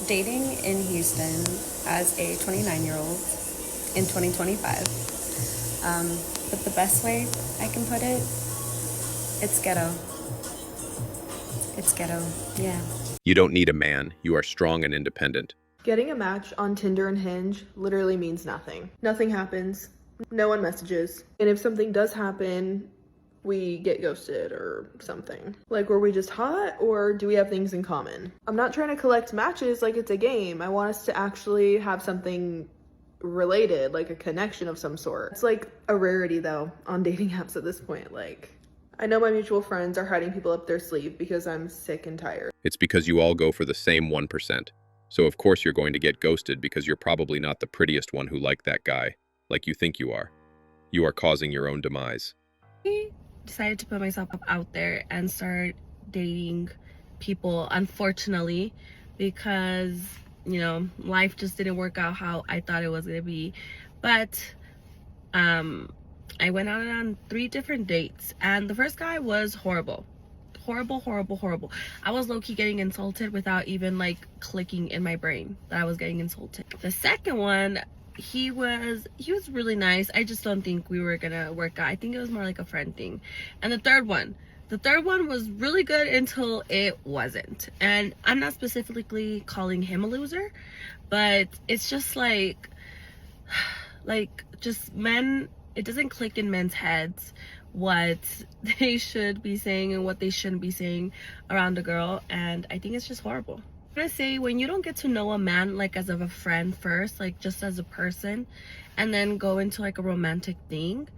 dating in Houston as a 29-year-old in 2025. But the best way I can put it, it's ghetto. It's ghetto, yeah. You don't need a man. You are strong and independent. Getting a match on Tinder and Hinge literally means nothing. Nothing happens. No one messages. And if something does happen, we get ghosted or something. Like, were we just hot or do we have things in common? I'm not trying to collect matches like it's a game. I want us to actually have something related, like a connection of some sort. It's like a rarity though on dating apps at this point. Like, I know my mutual friends are hiding people up their sleeve because I'm sick and tired. It's because you all go for the same 1%. So of course you're going to get ghosted because you're probably not the prettiest one who liked that guy, like you think you are. You are causing your own demise. I decided to put myself out there and start dating people, unfortunately, because, you know, life just didn't work out how I thought it was going to be. But I went out on 3 different dates, and the first guy was horrible. Horrible. I was low-key getting insulted without even like clicking in my brain that I was getting insulted. The second one, he was really nice. I just don't think we were gonna work out. I think it was more like a friend thing. And the third one was really good until it wasn't. And I'm not specifically calling him a loser, but it's just like just men, it doesn't click in men's heads what they should be saying and what they shouldn't be saying around a girl, and I think it's just horrible. I'm gonna say, when you don't get to know a man like as of a friend first, like just as a person, and then go into like a romantic thing,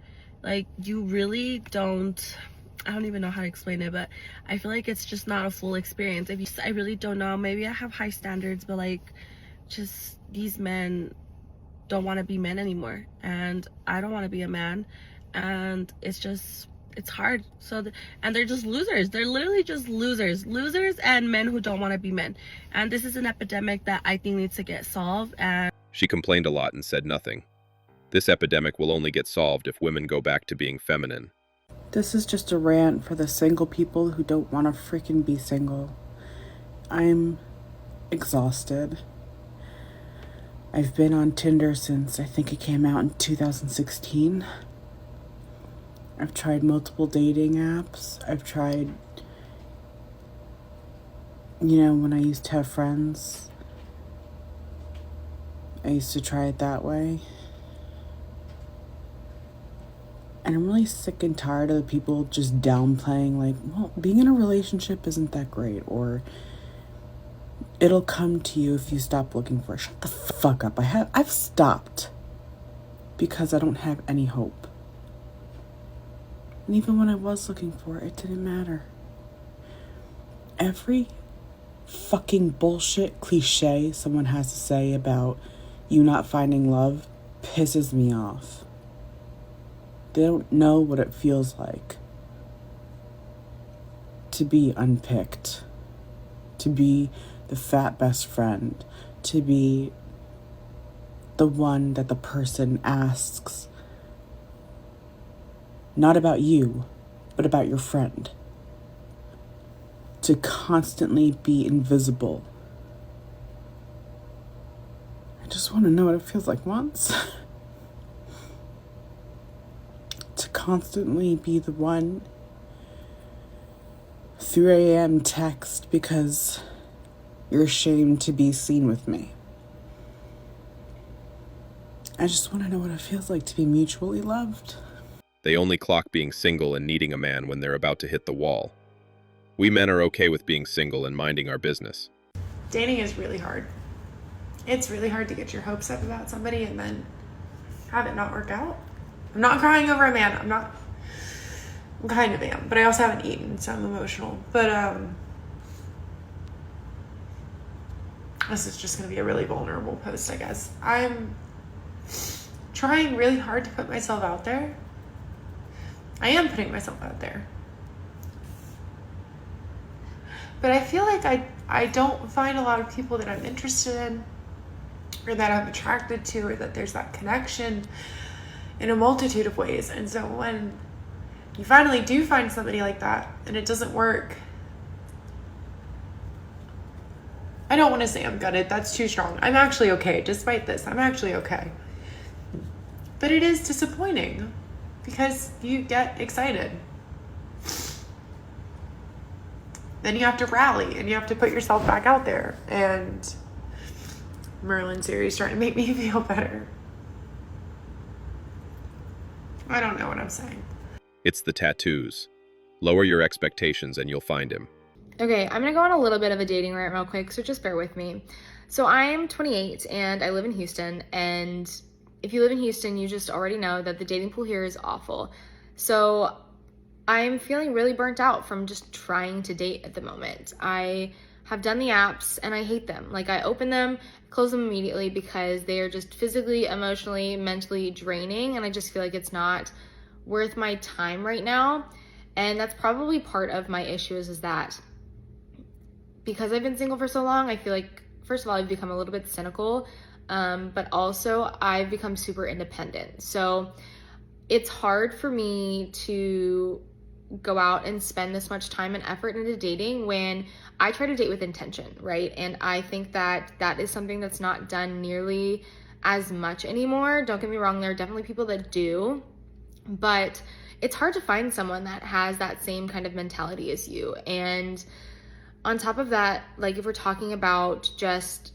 like you really don't, I don't even know how to explain it, but I feel like it's just not a full experience. I really don't know, maybe I have high standards, but like just these men don't want to be men anymore, and I don't want to be a man, and it's hard. And they're just losers. They're literally just losers and men who don't want to be men, and this is an epidemic that I think needs to get solved. And She complained a lot and said nothing. This epidemic will only get solved if women go back to being feminine. This is just a rant for the single people who don't want to freaking be single. I'm exhausted. I've been on Tinder since I think it came out in 2016. I've tried multiple dating apps. I've tried, when I used to have friends, I used to try it that way. And I'm really sick and tired of the people just downplaying, like, well, being in a relationship isn't that great, or it'll come to you if you stop looking for it. Shut the fuck up. I've stopped because I don't have any hope. And even when I was looking for it, it didn't matter. Every fucking bullshit cliche someone has to say about you not finding love pisses me off. They don't know what it feels like to be unpicked, to be the fat best friend, to be the one that the person asks, not about you, but about your friend. To constantly be invisible. I just want to know what it feels like once. To constantly be the one 3 a.m. text because you're ashamed to be seen with me. I just want to know what it feels like to be mutually loved. They only clock being single and needing a man when they're about to hit the wall. We men are okay with being single and minding our business. Dating is really hard. It's really hard to get your hopes up about somebody and then have it not work out. I'm not crying over a man. I'm kind of am, but I also haven't eaten, so I'm emotional. But this is just going to be a really vulnerable post, I guess. I'm trying really hard to put myself out there. I am putting myself out there. But I feel like I don't find a lot of people that I'm interested in or that I'm attracted to, or that there's that connection in a multitude of ways. And so when you finally do find somebody like that and it doesn't work, I don't want to say I'm gutted. That's too strong. I'm actually okay. Despite this, I'm actually okay. But it is disappointing because you get excited. Then you have to rally and you have to put yourself back out there. And Merlin series trying to make me feel better. I don't know what I'm saying. It's the tattoos. Lower your expectations and you'll find him. Okay, I'm gonna go on a little bit of a dating rant real quick, so just bear with me. So I'm 28 and I live in Houston, and if you live in Houston, you just already know that the dating pool here is awful. So I'm feeling really burnt out from just trying to date at the moment. I have done the apps and I hate them. Like, I open them, close them immediately because they are just physically, emotionally, mentally draining, and I just feel like it's not worth my time right now. And that's probably part of my issue is that because I've been single for so long, I feel like, first of all, I've become a little bit cynical, but also I've become super independent. So it's hard for me to go out and spend this much time and effort into dating when I try to date with intention, right? And I think that that is something that's not done nearly as much anymore. Don't get me wrong, there are definitely people that do, but it's hard to find someone that has that same kind of mentality as you. And on top of that, like, if we're talking about just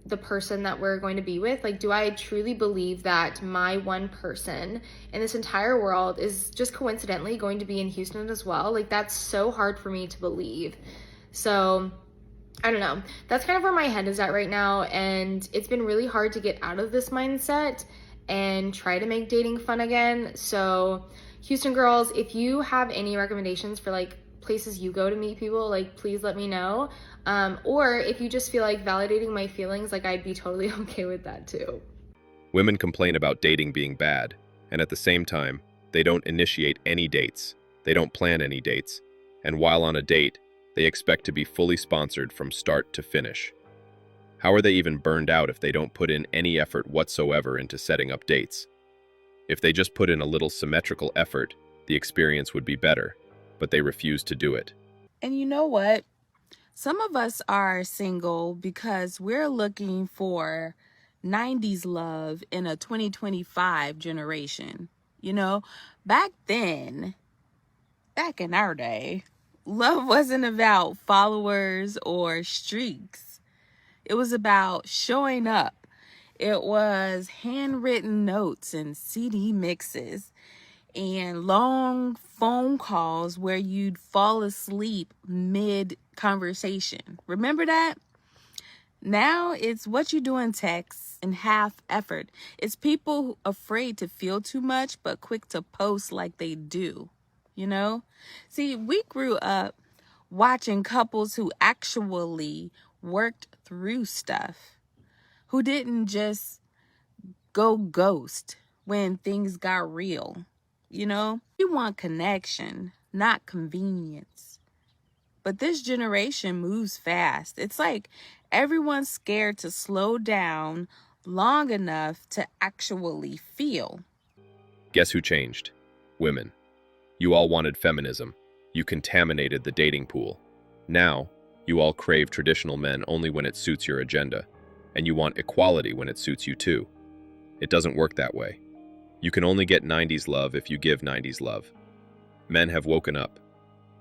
the person that we're going to be with, like, do I truly believe that my one person in this entire world is just coincidentally going to be in Houston as well? Like, that's so hard for me to believe. So I don't know, that's kind of where my head is at right now, and it's been really hard to get out of this mindset and try to make dating fun again. So Houston girls, if you have any recommendations for like places you go to meet people, like, please let me know. Or if you just feel like validating my feelings, like, I'd be totally okay with that too. Women complain about dating being bad, and at the same time, they don't initiate any dates. They don't plan any dates. And while on a date, they expect to be fully sponsored from start to finish. How are they even burned out if they don't put in any effort whatsoever into setting up dates? If they just put in a little symmetrical effort, the experience would be better, but they refuse to do it. And you know what? Some of us are single because we're looking for 90s love in a 2025 generation. You know, back then, back in our day, love wasn't about followers or streaks. It was about showing up. It was handwritten notes and CD mixes and long phone calls where you'd fall asleep mid-conversation. Remember that? Now it's what you do in text and half effort. It's people afraid to feel too much but quick to post like they do, you know? See, we grew up watching couples who actually worked through stuff, who didn't just go ghost when things got real. You know, we want connection, not convenience. But this generation moves fast. It's like everyone's scared to slow down long enough to actually feel. Guess who changed? Women. You all wanted feminism. You contaminated the dating pool. Now, you all crave traditional men only when it suits your agenda, and you want equality when it suits you too. It doesn't work that way. You can only get 90s love if you give 90s love. Men have woken up.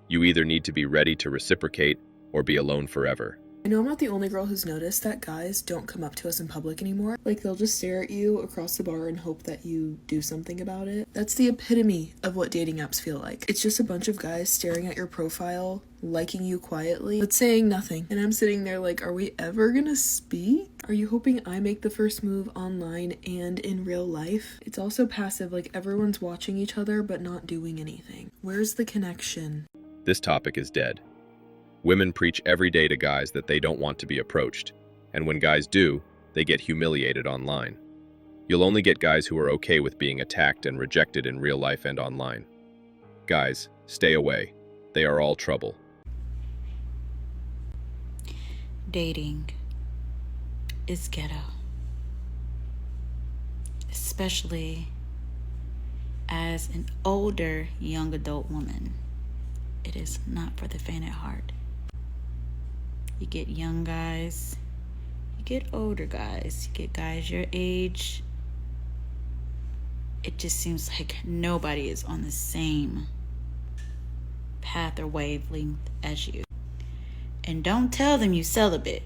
You either need to be ready to reciprocate or be alone forever. I know I'm not the only girl who's noticed that guys don't come up to us in public anymore. Like, they'll just stare at you across the bar and hope that you do something about it. That's the epitome of what dating apps feel like. It's just a bunch of guys staring at your profile, liking you quietly, but saying nothing. And I'm sitting there like, are we ever gonna speak? Are you hoping I make the first move online and in real life? It's also passive, like everyone's watching each other but not doing anything. Where's the connection? This topic is dead. Women preach every day to guys that they don't want to be approached, and when guys do, they get humiliated online. You'll only get guys who are okay with being attacked and rejected in real life and online. Guys, stay away. They are all trouble. Dating is ghetto, especially as an older young adult woman. It is not for the faint at heart. You get young guys, you get older guys, you get guys your age. It just seems like nobody is on the same path or wavelength as you. And don't tell them you celibate.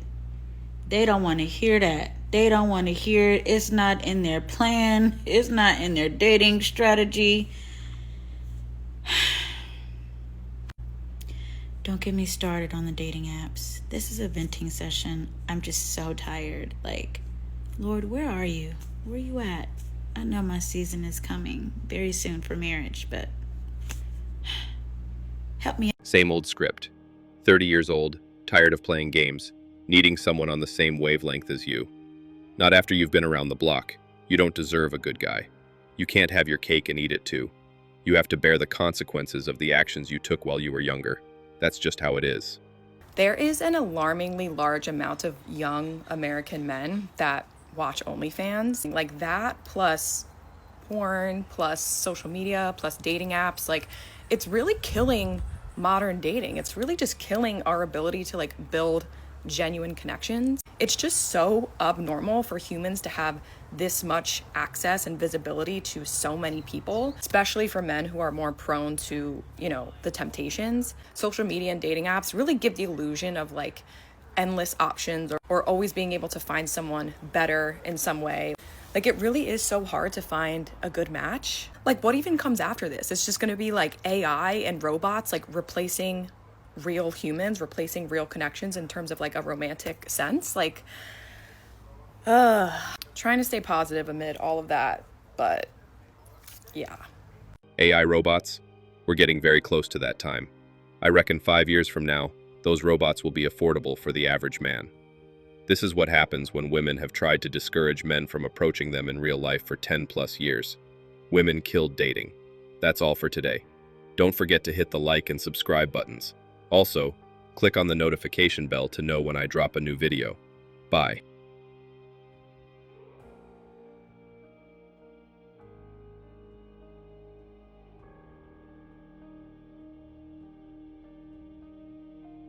They don't want to hear that. They don't want to hear it. It's not in their plan. It's not in their dating strategy. Don't get me started on the dating apps. This is a venting session. I'm just so tired. Like, Lord, where are you? Where are you at? I know my season is coming very soon for marriage, but help me. Same old script. 30 years old, tired of playing games, needing someone on the same wavelength as you. Not after you've been around the block. You don't deserve a good guy. You can't have your cake and eat it too. You have to bear the consequences of the actions you took while you were younger. That's just how it is. There is an alarmingly large amount of young American men that watch OnlyFans. Like that, plus porn, plus social media, plus dating apps. Like, it's really killing modern dating. It's really just killing our ability to like build genuine connections. It's just so abnormal for humans to have this much access and visibility to so many people, especially for men who are more prone to, you know, the temptations. Social media and dating apps really give the illusion of like endless options or always being able to find someone better in some way. Like, it really is so hard to find a good match. Like, what even comes after this? It's just going to be like AI and robots like replacing real humans, replacing real connections in terms of like a romantic sense. Like, trying to stay positive amid all of that, but yeah. AI robots? We're getting very close to that time. I reckon 5 years from now, those robots will be affordable for the average man. This is what happens when women have tried to discourage men from approaching them in real life for 10 plus years. Women killed dating. That's all for today. Don't forget to hit the like and subscribe buttons. Also, click on the notification bell to know when I drop a new video. Bye.